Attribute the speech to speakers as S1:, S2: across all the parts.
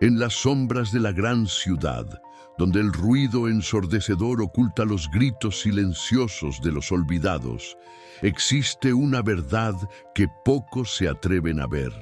S1: En las sombras de la gran ciudad, donde el ruido ensordecedor oculta los gritos silenciosos de los olvidados, existe una verdad que pocos se atreven a ver.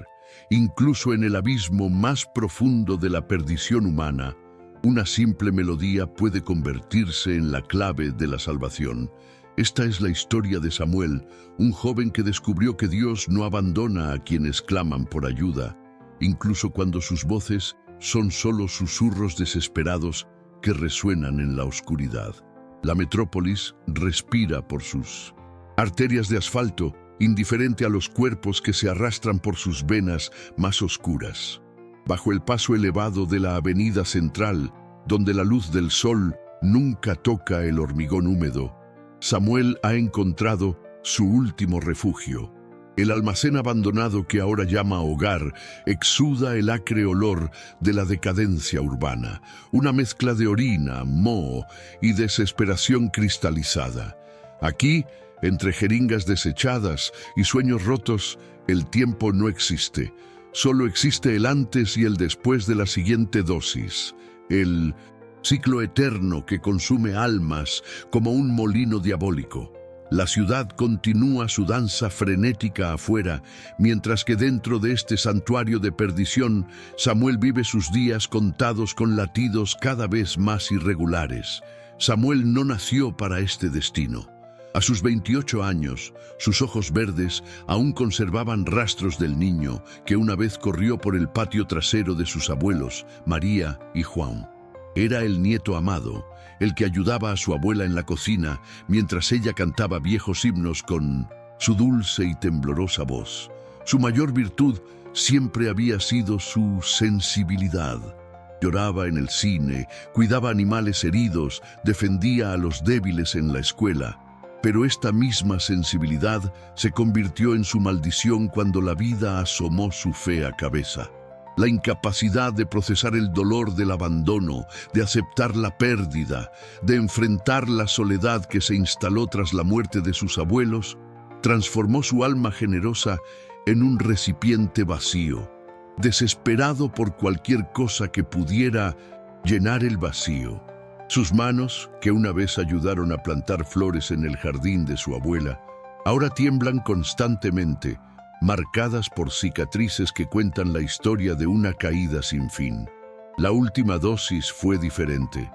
S1: Incluso en el abismo más profundo de la perdición humana, una simple melodía puede convertirse en la clave de la salvación. Esta es la historia de Samuel, un joven que descubrió que Dios no abandona a quienes claman por ayuda, incluso cuando sus voces son solo susurros desesperados que resuenan en la oscuridad. La metrópolis respira por sus arterias de asfalto, indiferente a los cuerpos que se arrastran por sus venas más oscuras. Bajo el paso elevado de la avenida central, donde la luz del sol nunca toca el hormigón húmedo, Samuel ha encontrado su último refugio. El almacén abandonado que ahora llama hogar exuda el acre olor de la decadencia urbana, una mezcla de orina, moho y desesperación cristalizada. Aquí, entre jeringas desechadas y sueños rotos, el tiempo no existe. Solo existe el antes y el después de la siguiente dosis, el ciclo eterno que consume almas como un molino diabólico. La ciudad continúa su danza frenética afuera, mientras que dentro de este santuario de perdición, Samuel vive sus días contados con latidos cada vez más irregulares. Samuel no nació para este destino. A sus 28 años, sus ojos verdes aún conservaban rastros del niño que una vez corrió por el patio trasero de sus abuelos, María y Juan. Era el nieto amado, el que ayudaba a su abuela en la cocina mientras ella cantaba viejos himnos con su dulce y temblorosa voz. Su mayor virtud siempre había sido su sensibilidad. Lloraba en el cine, cuidaba animales heridos, defendía a los débiles en la escuela. Pero esta misma sensibilidad se convirtió en su maldición cuando la vida asomó su fea cabeza. La incapacidad de procesar el dolor del abandono, de aceptar la pérdida, de enfrentar la soledad que se instaló tras la muerte de sus abuelos, transformó su alma generosa en un recipiente vacío, desesperado por cualquier cosa que pudiera llenar el vacío. Sus manos, que una vez ayudaron a plantar flores en el jardín de su abuela, ahora tiemblan constantemente, marcadas por cicatrices que cuentan la historia de una caída sin fin. La última dosis fue diferente.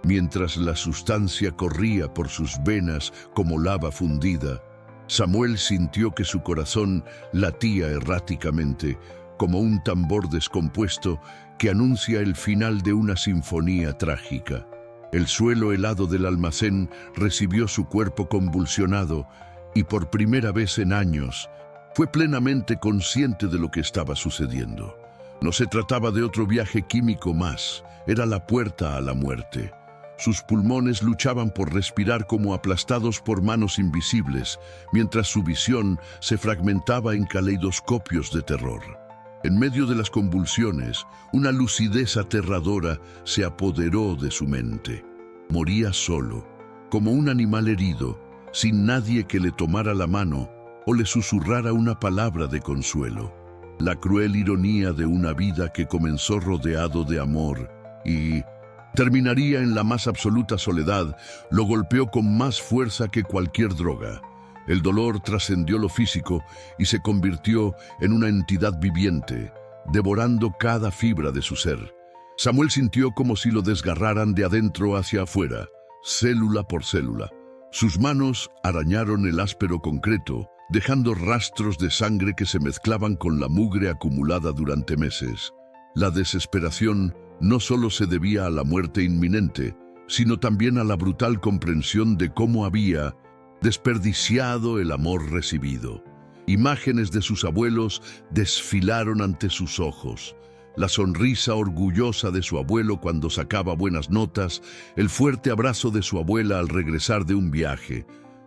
S1: Mientras la sustancia corría por sus venas como lava fundida, Samuel sintió que su corazón latía erráticamente, como un tambor descompuesto que anuncia el final de una sinfonía trágica. El suelo helado del almacén recibió su cuerpo convulsionado y por primera vez en años fue plenamente consciente de lo que estaba sucediendo. No se trataba de otro viaje químico más, era la puerta a la muerte. Sus pulmones luchaban por respirar como aplastados por manos invisibles, mientras su visión se fragmentaba en caleidoscopios de terror. En medio de las convulsiones, una lucidez aterradora se apoderó de su mente. Moría solo, como un animal herido, sin nadie que le tomara la mano o le susurrara una palabra de consuelo. La cruel ironía de una vida que comenzó rodeado de amor y terminaría en la más absoluta soledad lo golpeó con más fuerza que cualquier droga. El dolor trascendió lo físico y se convirtió en una entidad viviente, devorando cada fibra de su ser. Samuel sintió como si lo desgarraran de adentro hacia afuera, célula por célula. Sus manos arañaron el áspero concreto, dejando rastros de sangre que se mezclaban con la mugre acumulada durante meses. La desesperación no solo se debía a la muerte inminente, sino también a la brutal comprensión de cómo había desperdiciado el amor recibido. Imágenes de sus abuelos desfilaron ante sus ojos. La sonrisa orgullosa de su abuelo cuando sacaba buenas notas, el fuerte abrazo de su abuela al regresar de un viaje,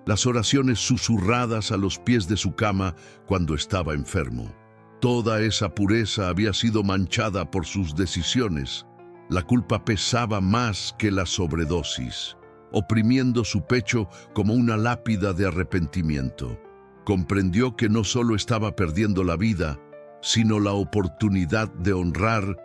S1: las oraciones susurradas a los pies de su cama cuando estaba enfermo. Toda esa pureza había sido manchada por sus decisiones. La culpa pesaba más que la sobredosis, oprimiendo su pecho como una lápida de arrepentimiento. Comprendió que no solo estaba perdiendo la vida, sino la oportunidad de honrar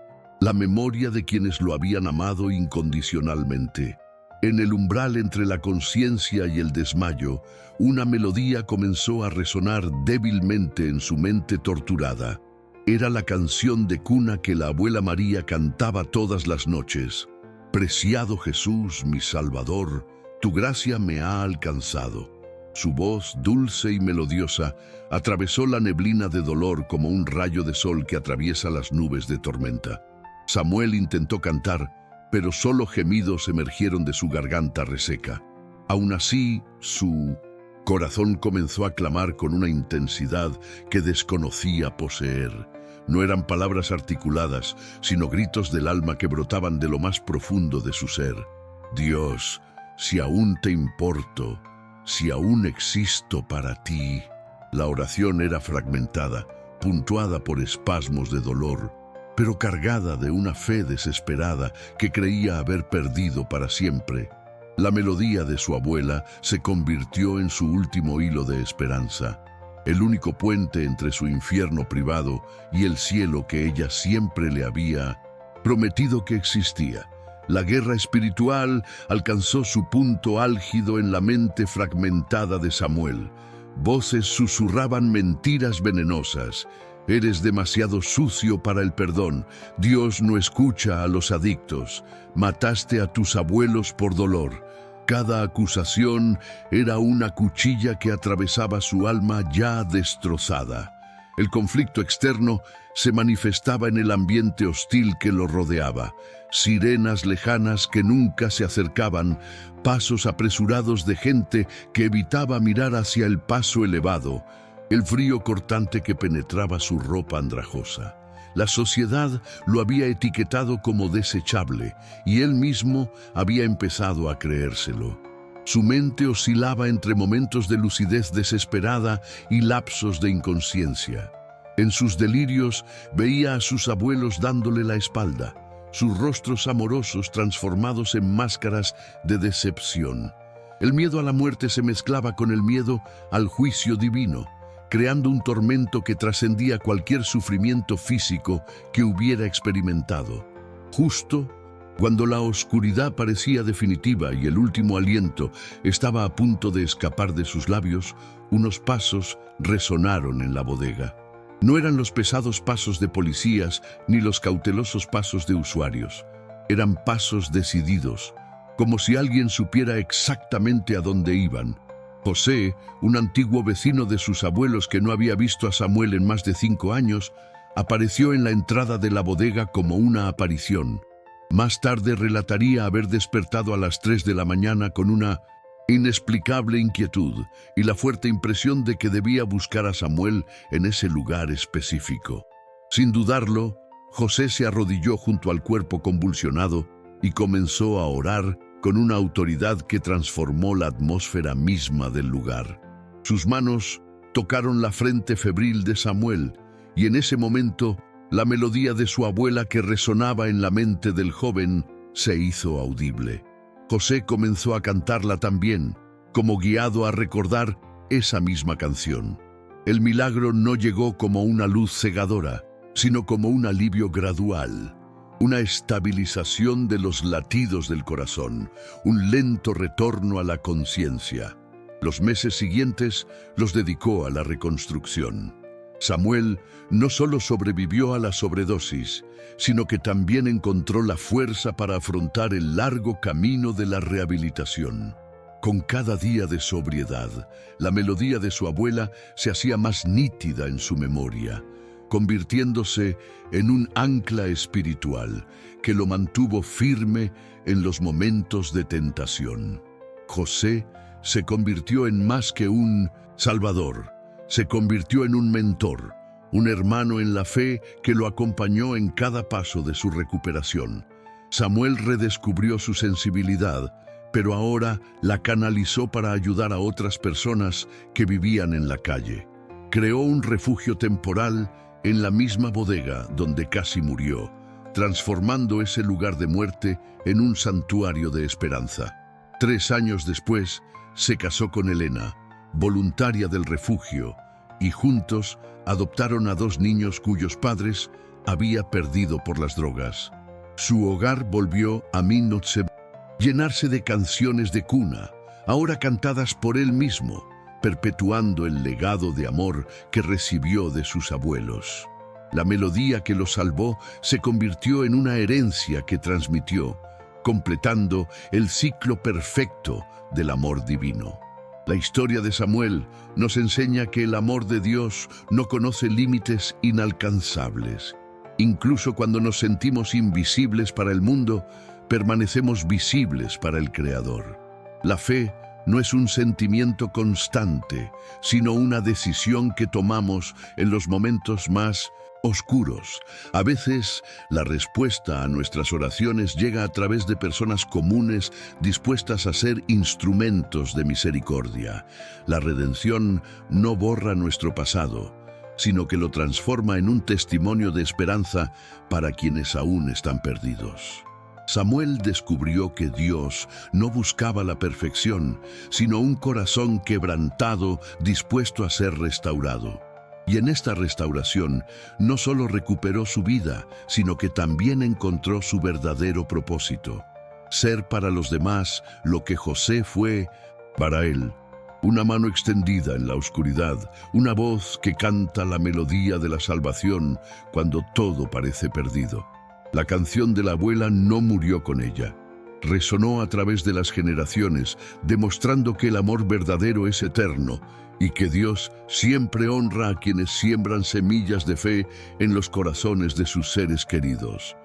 S1: la memoria de quienes lo habían amado incondicionalmente. En el umbral entre la conciencia y el desmayo, una melodía comenzó a resonar débilmente en su mente torturada. Era la canción de cuna que la abuela María cantaba todas las noches. Preciado Jesús, mi Salvador, tu gracia me ha alcanzado. Su voz, dulce y melodiosa, atravesó la neblina de dolor como un rayo de sol que atraviesa las nubes de tormenta. Samuel intentó cantar, pero solo gemidos emergieron de su garganta reseca. Aún así, su corazón comenzó a clamar con una intensidad que desconocía poseer. No eran palabras articuladas, sino gritos del alma que brotaban de lo más profundo de su ser. Dios, si aún te importo, si aún existo para ti. La oración era fragmentada, puntuada por espasmos de dolor, pero cargada de una fe desesperada que creía haber perdido para siempre. La melodía de su abuela se convirtió en su último hilo de esperanza, el único puente entre su infierno privado y el cielo que ella siempre le había prometido que existía. La guerra espiritual alcanzó su punto álgido en la mente fragmentada de Samuel. Voces susurraban mentiras venenosas. Eres demasiado sucio para el perdón. Dios no escucha a los adictos. Mataste a tus abuelos por dolor. Cada acusación era una cuchilla que atravesaba su alma ya destrozada. El conflicto externo se manifestaba en el ambiente hostil que lo rodeaba. Sirenas lejanas que nunca se acercaban, pasos apresurados de gente que evitaba mirar hacia el paso elevado, el frío cortante que penetraba su ropa andrajosa. La sociedad lo había etiquetado como desechable y él mismo había empezado a creérselo. Su mente oscilaba entre momentos de lucidez desesperada y lapsos de inconsciencia. En sus delirios veía a sus abuelos dándole la espalda, sus rostros amorosos transformados en máscaras de decepción. El miedo a la muerte se mezclaba con el miedo al juicio divino, creando un tormento que trascendía cualquier sufrimiento físico que hubiera experimentado. Justo cuando la oscuridad parecía definitiva y el último aliento estaba a punto de escapar de sus labios, unos pasos resonaron en la bodega. No eran los pesados pasos de policías ni los cautelosos pasos de usuarios. Eran pasos decididos, como si alguien supiera exactamente a dónde iban. José, un antiguo vecino de sus abuelos que no había visto a Samuel en más de 5 años, apareció en la entrada de la bodega como una aparición. Más tarde relataría haber despertado a las 3 de la mañana con una inexplicable inquietud y la fuerte impresión de que debía buscar a Samuel en ese lugar específico. Sin dudarlo, José se arrodilló junto al cuerpo convulsionado y comenzó a orar con una autoridad que transformó la atmósfera misma del lugar. Sus manos tocaron la frente febril de Samuel y en ese momento la melodía de su abuela que resonaba en la mente del joven se hizo audible. José comenzó a cantarla también, como guiado a recordar esa misma canción. El milagro no llegó como una luz cegadora, sino como un alivio gradual, una estabilización de los latidos del corazón, un lento retorno a la conciencia. Los meses siguientes los dedicó a la reconstrucción. Samuel no solo sobrevivió a la sobredosis, sino que también encontró la fuerza para afrontar el largo camino de la rehabilitación. Con cada día de sobriedad, la melodía de su abuela se hacía más nítida en su memoria, convirtiéndose en un ancla espiritual que lo mantuvo firme en los momentos de tentación. José se convirtió en más que un salvador, se convirtió en un mentor, un hermano en la fe que lo acompañó en cada paso de su recuperación. Samuel redescubrió su sensibilidad, pero ahora la canalizó para ayudar a otras personas que vivían en la calle. Creó un refugio temporal en la misma bodega donde casi murió, transformando ese lugar de muerte en un santuario de esperanza. 3 años después, se casó con Elena, voluntaria del refugio, y juntos adoptaron a 2 niños cuyos padres había perdido por las drogas. Su hogar volvió a llenarse de canciones de cuna, ahora cantadas por él mismo, perpetuando el legado de amor que recibió de sus abuelos. La melodía que lo salvó se convirtió en una herencia que transmitió, completando el ciclo perfecto del amor divino. La historia de Samuel nos enseña que el amor de Dios no conoce límites inalcanzables. Incluso cuando nos sentimos invisibles para el mundo, permanecemos visibles para el Creador. La fe no es un sentimiento constante, sino una decisión que tomamos en los momentos más oscuros. A veces, la respuesta a nuestras oraciones llega a través de personas comunes dispuestas a ser instrumentos de misericordia. La redención no borra nuestro pasado, sino que lo transforma en un testimonio de esperanza para quienes aún están perdidos. Samuel descubrió que Dios no buscaba la perfección, sino un corazón quebrantado dispuesto a ser restaurado. Y en esta restauración no solo recuperó su vida, sino que también encontró su verdadero propósito: ser para los demás lo que José fue para él. Una mano extendida en la oscuridad, una voz que canta la melodía de la salvación cuando todo parece perdido. La canción de la abuela no murió con ella. Resonó a través de las generaciones, demostrando que el amor verdadero es eterno y que Dios siempre honra a quienes siembran semillas de fe en los corazones de sus seres queridos.